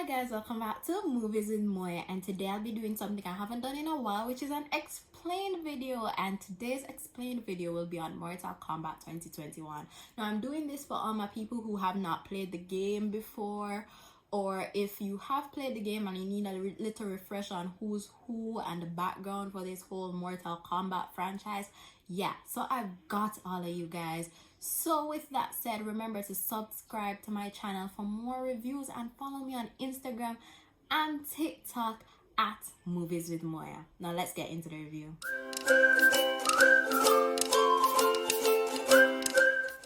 guys, welcome back to Movies with Moya, and today I'll be doing something I haven't done in a while, which is an explained video. And today's explained video will be on Mortal Kombat 2021. Now I'm doing this for all my people who have not played the game before, or if you have played the game and you need a little refresh on who's who and the background for this whole Mortal Kombat franchise. Yeah, so I've got all of you guys. So with that said, remember to subscribe to my channel for more reviews and follow me on Instagram and TikTok at Movies with Moya. Now let's get into the review.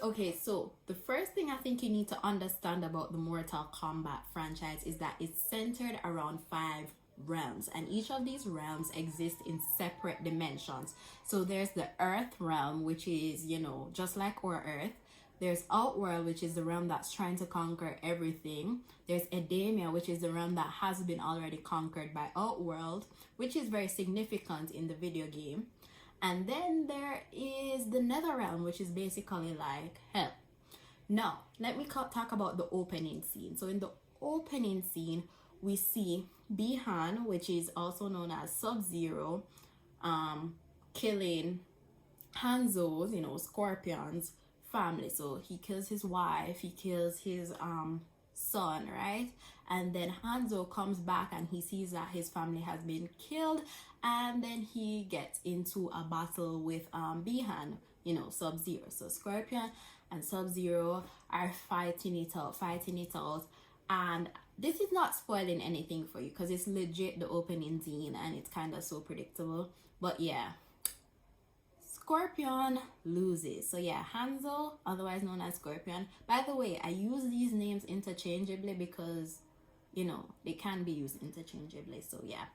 Okay, so the first thing I think you need to understand about the Mortal Kombat franchise is that it's centered around 5 realms, and each of these realms exist in separate dimensions. So there's the Earth realm, which is, you know, just like our Earth. There's Outworld, which is the realm that's trying to conquer everything. There's Edamia, which is the realm that has been already conquered by Outworld, which is very significant in the video game. And then there is the Nether realm, which is basically like hell. Now, let me talk about the opening scene. So in the opening scene, we see Bihan, which is also known as Sub-Zero, killing Hanzo's, you know, Scorpion's family. So he kills his wife, he kills his son, right? And then Hanzo comes back and he sees that his family has been killed, and then he gets into a battle with Bihan, you know, Sub-Zero. So Scorpion and Sub-Zero are fighting it out, and this is not spoiling anything for you because it's legit the opening scene and it's kind of so predictable. But yeah, Scorpion loses. So yeah, Hanzo, otherwise known as Scorpion. By the way, I use these names interchangeably because, you know, they can be used interchangeably. So yeah,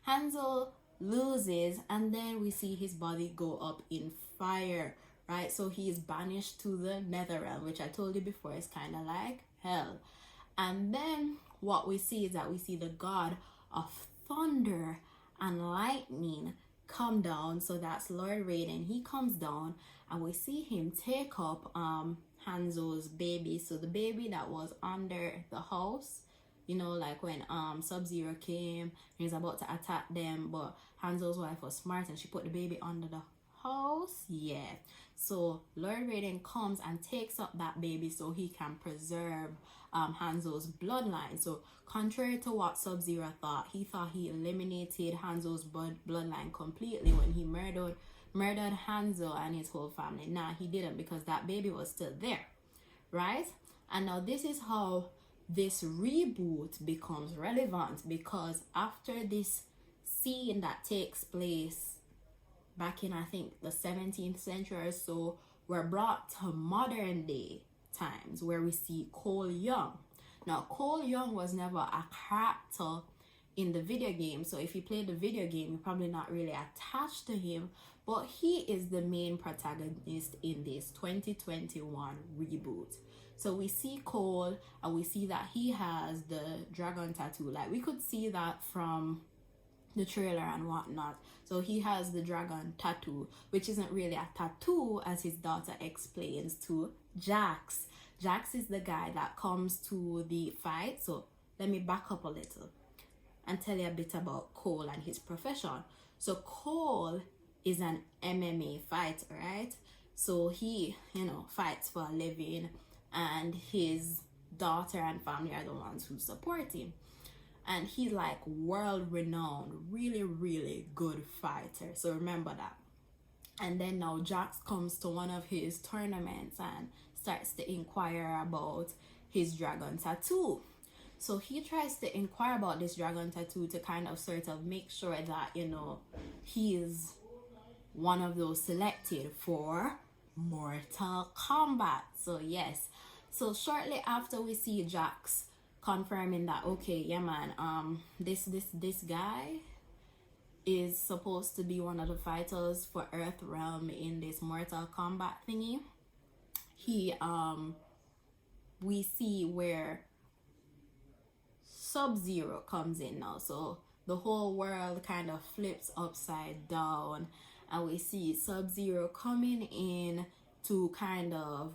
Hanzo loses, and then we see his body go up in fire, right? So he is banished to the Nether realm, which I told you before is kind of like hell. And then what we see is that we see the god of thunder and lightning come down. So that's Lord Raiden. He comes down and we see him take up Hanzo's baby. So the baby that was under the house, you know, like when Sub-Zero came, he was about to attack them, but Hanzo's wife was smart and she put the baby under the house. Yeah, so Lord Raiden comes and takes up that baby so he can preserve Hanzo's bloodline. So contrary to what Sub-Zero thought, he thought he eliminated Hanzo's bloodline completely when he murdered Hanzo and his whole family. Nah, he didn't, because that baby was still there, right? And now this is how this reboot becomes relevant, because after this scene that takes place back in, I think, the 17th century or so, we're brought to modern day times where we see Cole Young. Now, Cole Young was never a character in the video game, so if you play the video game, you're probably not really attached to him, but he is the main protagonist in this 2021 reboot. So we see Cole and we see that he has the dragon tattoo. Like, we could see that from the trailer and whatnot. So he has the dragon tattoo, which isn't really a tattoo, as his daughter explains to Jax. Jax is the guy that comes to the fight. So let me back up a little and tell you a bit about Cole and his profession. So Cole is an MMA fighter, right? So he, you know, fights for a living, and his daughter and family are the ones who support him. And he's like world-renowned, really, really good fighter. So remember that. And then now Jax comes to one of his tournaments and starts to inquire about his dragon tattoo. So he tries to inquire about this dragon tattoo to kind of sort of make sure that, you know, he is one of those selected for Mortal Kombat. So yes. So shortly after, we see Jax confirming that, okay, yeah man, this guy is supposed to be one of the fighters for Earth realm in this Mortal Kombat thingy. He we see where Sub-Zero comes in now. So the whole world kind of flips upside down, and we see Sub-Zero coming in to kind of,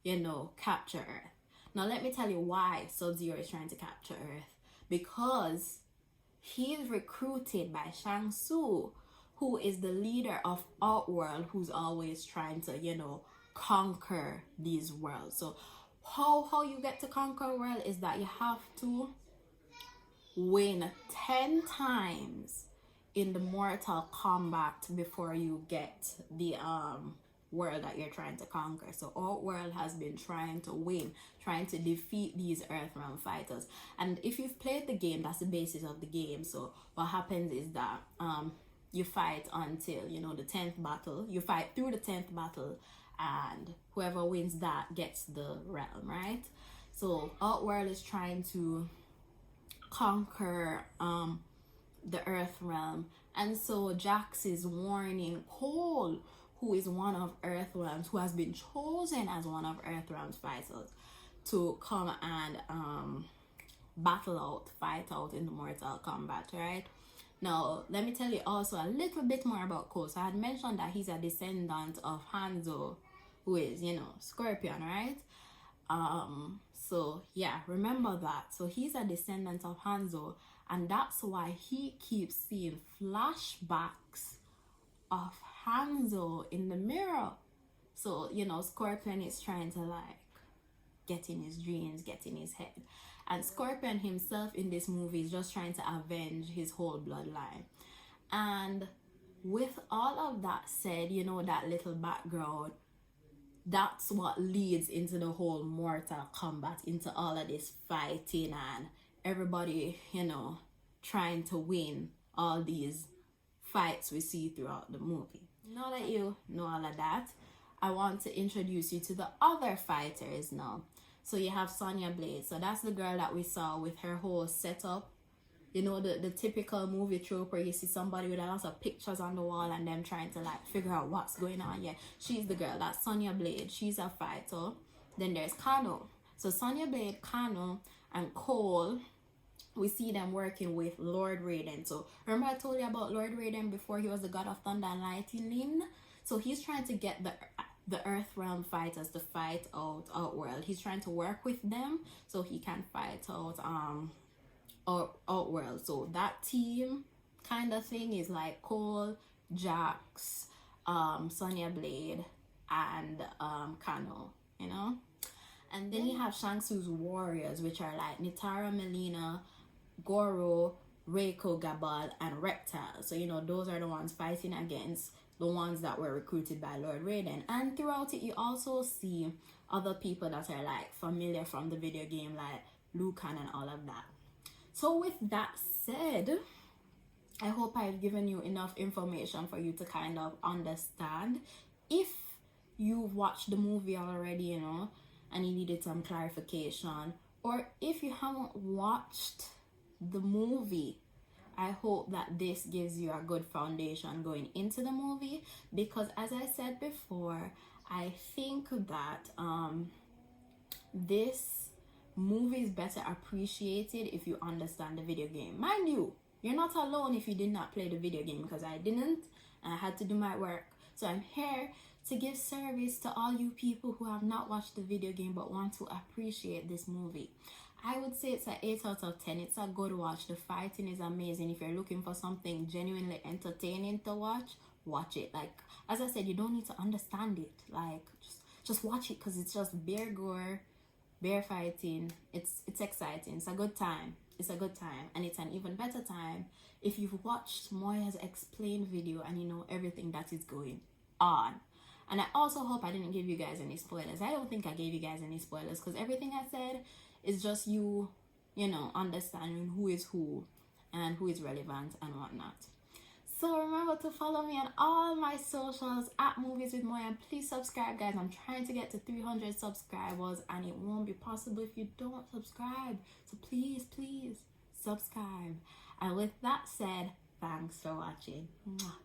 you know, capture Earth. Now let me tell you why Sub-Zero is trying to capture Earth. because he is recruited by Shang Tsung, who is the leader of Outworld, who's always trying to, you know, conquer these worlds. So how you get to conquer a world is that you have to win 10 times in the Mortal Kombat before you get the world that you're trying to conquer. So Outworld has been trying to win, trying to defeat these Earthrealm fighters. And if you've played the game, that's the basis of the game. So what happens is that you fight until, you know, the 10th battle. You fight through the 10th battle, and whoever wins that gets the realm, right? So Outworld is trying to conquer the Earth realm, and so Jax is warning Cole, who is one of Earthrealm's, who has been chosen as one of Earthrealm's fighters, to come and fight out in the Mortal Kombat, right? Now, let me tell you also a little bit more about Cole. So I had mentioned that he's a descendant of Hanzo, who is, you know, Scorpion, right? So yeah, remember that. So he's a descendant of Hanzo, and that's why he keeps seeing flashbacks of Hanzo in the mirror. So, you know, Scorpion is trying to like get in his dreams, get in his head. And Scorpion himself in this movie is just trying to avenge his whole bloodline. And with all of that said, you know, that little background, that's what leads into the whole Mortal Kombat, into all of this fighting and everybody, you know, trying to win all these fights we see throughout the movie. Now that you know all of that, I want to introduce you to the other fighters now. So you have Sonya Blade. So that's the girl that we saw with her whole setup. You know, the typical movie trope where you see somebody with a lot of pictures on the wall and them trying to like figure out what's going on. Yeah, she's the girl. That's Sonya Blade. She's a fighter. Then there's Kano. So Sonya Blade, Kano, and Cole, we see them working with Lord Raiden. So remember I told you about Lord Raiden before? He was the god of thunder and lightning. So he's trying to get the Earthrealm fighters to fight out Outworld. He's trying to work with them so he can fight out Outworld. So that team kind of thing is like Cole, Jax, Sonya Blade, and Kano, you know. And then you have Shang Tsung's warriors, which are like Nitara, Mileena, Goro, Reiko, Gabal, and Reptile. So, you know, those are the ones fighting against the ones that were recruited by Lord Raiden. And throughout it, you also see other people that are like familiar from the video game, like Liu Kang and all of that. So with that said, I hope I've given you enough information for you to kind of understand. If you've watched the movie already, you know, and you needed some clarification, or if you haven't watched the movie, I hope that this gives you a good foundation going into the movie, because as I said before, I think that this movie is better appreciated if you understand the video game. Mind you, you're not alone if you did not play the video game, because I didn't, and I had to do my work. So I'm here to give service to all you people who have not watched the video game but want to appreciate this movie. I would say it's an 8 out of 10. It's a good watch. The fighting is amazing. If you're looking for something genuinely entertaining to watch, watch it. Like, as I said, you don't need to understand it. Like, just watch it, because it's just bare gore, bare fighting. It's exciting. It's a good time. It's a good time. And it's an even better time if you've watched Moya's explain video and you know everything that is going on. And I also hope I didn't give you guys any spoilers. I don't think I gave you guys any spoilers, because everything I said is just you know, understanding who is who and who is relevant and whatnot. So remember to follow me on all my socials at Movies with Moya. Please subscribe, guys. I'm trying to get to 300 subscribers, and it won't be possible if you don't subscribe. So please subscribe. And with that said, thanks for watching. Mwah.